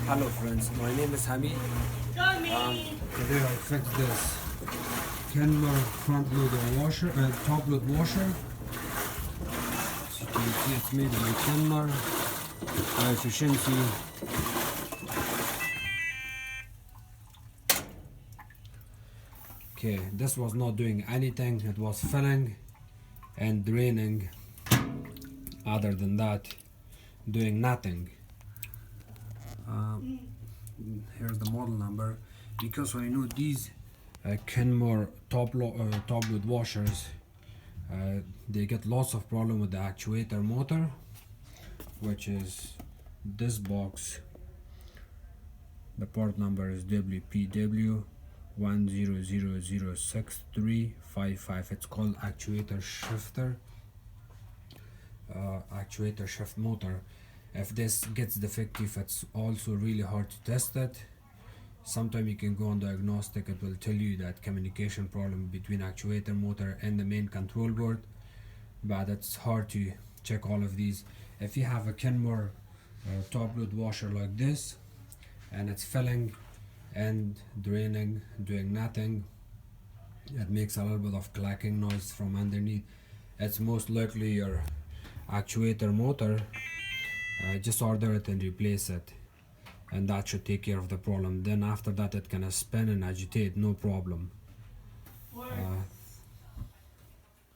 Hello friends, my name is Hamid. Today I fixed this Kenmore front loader washer, top load washer. As you can see, it's made by Kenmore. High efficiency. Okay, this was not doing anything. It was filling and draining. Other than that, doing nothing. Here's the model number. Because I know these Kenmore top load washers, they get lots of problem with the actuator motor, which is this box. The part number is WPW 1000635. It's called actuator shifter, actuator shift motor. If this gets defective, it's also really hard to test it. Sometimes you can go on diagnostic, it will tell you that communication problem between actuator motor and the main control board, but it's hard to check all of these. If you have a Kenmore top load washer like this and it's filling and draining, doing nothing, it makes a little bit of clacking noise from underneath. It's most likely your actuator motor. Just order it and replace it, and that should take care of the problem. Then after that it can spin and agitate, no problem.